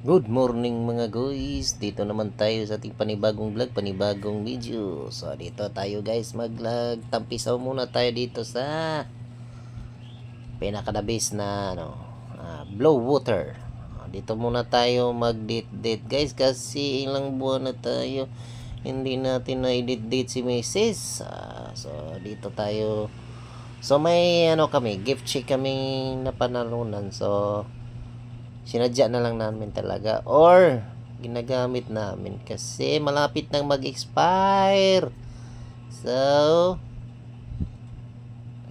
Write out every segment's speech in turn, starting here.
Good morning mga guys, dito naman tayo sa ating panibagong vlog, panibagong video. So dito tayo guys, magtampisaw muna tayo dito sa pinakadabis na blow water. Dito muna tayo mag-date guys kasi ilang buwan na tayo hindi natin na i-date si Mrs. So dito tayo. So may kami, gift check kami na panalunan. So sinadya na lang namin talaga or ginagamit namin kasi malapit nang mag-expire. So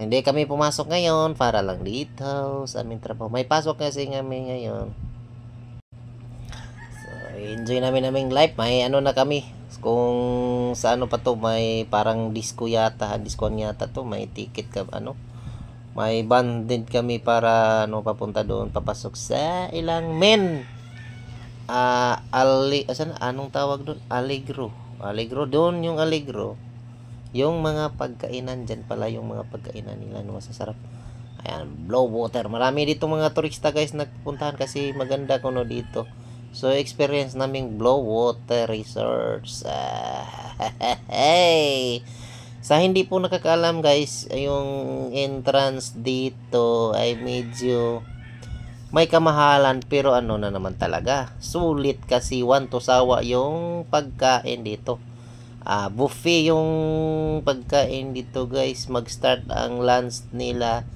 hindi kami pumasok ngayon para lang dito sa aming trabaho. May pasok kasi kami ngayon. So enjoy namin aming life. May na kami. Kung sa pa to, may parang disco yata, discount yata to, may ticket ka may banded kami para papunta doon, papasok sa ilang men. Anong tawag doon? Allegro doon, yung Allegro. Yung mga pagkainan dyan pala, yung mga pagkainan nila masasarap. Ayan, blow water. Marami dito mga turista guys nagpuntahan kasi maganda kuno dito. So experience naming blow water resorts. Hey! Sa hindi po nakakaalam guys, yung entrance dito ay medyo may kamahalan pero na naman talaga. Sulit kasi 1 to sawa yung pagkain dito. Buffet yung pagkain dito guys. Mag-start ang lunch nila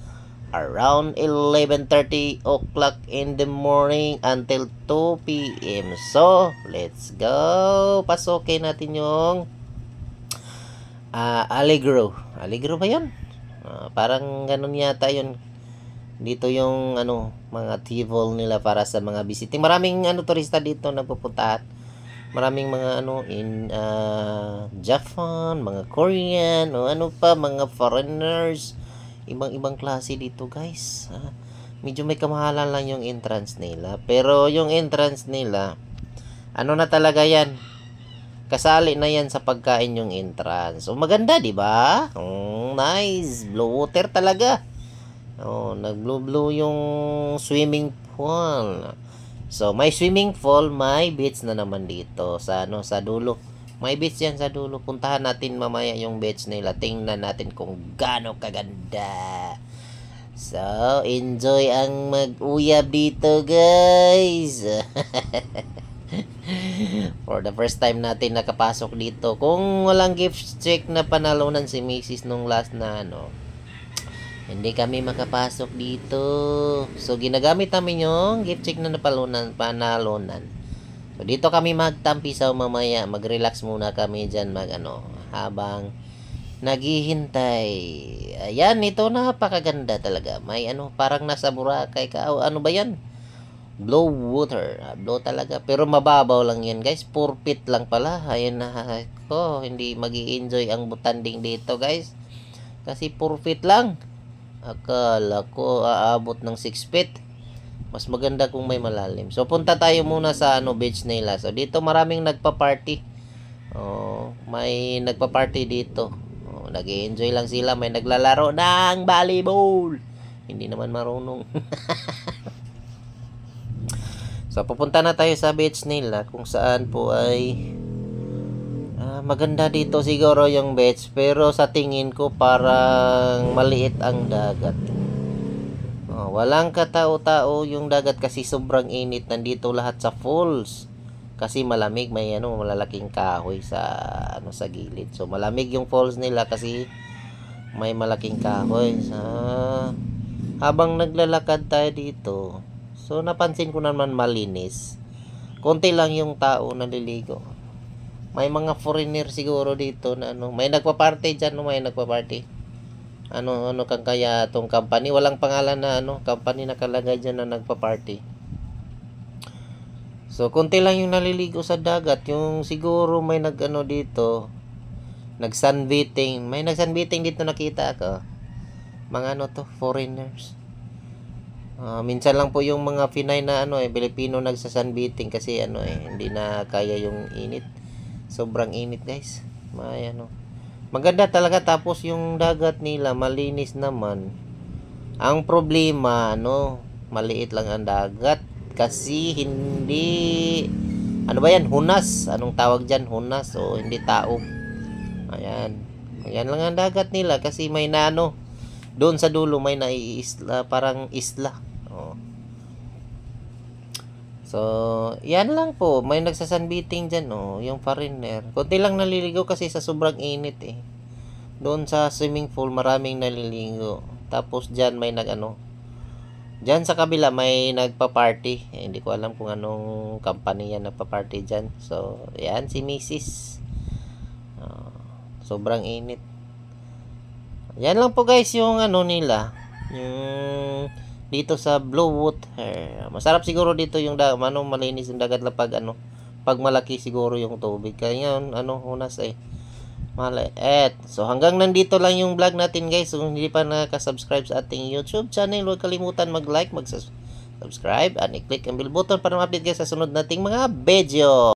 around 11:30 o'clock in the morning until 2 p.m. So, let's go. Pasokin natin yung Allegro. Allegro ba yun? Parang ganun yata yun. Dito yung mga table nila para sa mga visiting. Maraming turista dito nagpupunta. Maraming mga Japan, mga Korean, o mga foreigners. Ibang-ibang klase dito guys. Medyo may kamahalan lang yung entrance nila. Pero yung entrance nila, na talaga yan. Kasali na yan sa pagkain yung entrance. So maganda, di ba? Nice. Blue water talaga. Nag-blue yung swimming pool. So may swimming pool, may beach na naman dito sa sa dulo. May beach yan sa dulo. Puntahan natin mamaya yung beach nila. Tingnan natin kung gaano kaganda. So, enjoy ang mag-uyab dito, guys. For the first time natin nakapasok dito. Kung walang gift check na panalunan si Mrs. nung last na hindi kami makapasok dito. So ginagamit namin yung gift check na panalunan. So dito kami magtampisaw mamaya. Mag-relax muna kami dyan habang naghihintay. Ayan, ito napakaganda talaga. May parang nasa Boracay ka. Ano ba yan? Blow water. Blow talaga. Pero mababaw lang yan guys. 4 feet lang pala. Ayan na. Hindi magi-enjoy ang butanding dito guys. Kasi 4 feet lang. Akala ko aabot ng 6 feet. Mas maganda kung may malalim. So punta tayo muna sa beach nila. So dito maraming nagpa-party. May nagpa-party dito. Nag-enjoy lang sila. May naglalaro ng volleyball. Hindi naman marunong. So pupunta na tayo sa beach nila kung saan po ay maganda dito siguro yung beach, pero sa tingin ko parang maliit ang dagat. Walang katao-tao yung dagat kasi sobrang init. Nandito lahat sa falls kasi malamig. May malalaking kahoy sa sa gilid. So malamig yung falls nila kasi may malaking kahoy. Habang naglalakad tayo dito, so napansin ko naman malinis. Konti lang yung tao naliligo. May mga foreigner siguro dito na may nagpa-party dyan, may nagpa-party. Kang kaya tong company, walang pangalan na company nakalagay dyan na nagpa-party. So konti lang yung naliligo sa dagat. Yung siguro may dito, nag-sunbathing. May nag-sunbathing dito nakita ako. Mga foreigners. Minsan lang po yung mga Pinay na Pilipino nagsa-sunbathing kasi hindi na kaya yung init. Sobrang init guys. May maganda talaga, tapos yung dagat nila malinis naman. Ang problema maliit lang ang dagat kasi hindi, ano ba yan, hunas, anong tawag dyan, hunas, o hindi tao. Ayan, ayan lang ang dagat nila kasi may nano, doon sa dulo may naiisla, parang isla. Oh. So, yan lang po, may nagsasunbathing dyan, oh, yung foreigner. Kunti lang naliligo kasi sa sobrang init eh. Doon sa swimming pool maraming naliligo. Tapos dyan may dyan sa kabila may nagpa-party. Eh, hindi ko alam kung anong company yan nagpa-party dyan. So, yan si Mrs. Sobrang init. Yan lang po guys yung nila. Yung dito sa Blue Water. Masarap siguro dito yung malinis yung dagat pag pag malaki siguro yung tubig. Kaya yun, hunas eh. Maliit. So, hanggang nandito lang yung vlog natin guys. Kung hindi pa nakasubscribe sa ating YouTube channel, huwag kalimutan mag-like, mag-subscribe, and i-click ang bell button para ma-update kayo sa sunod nating mga video.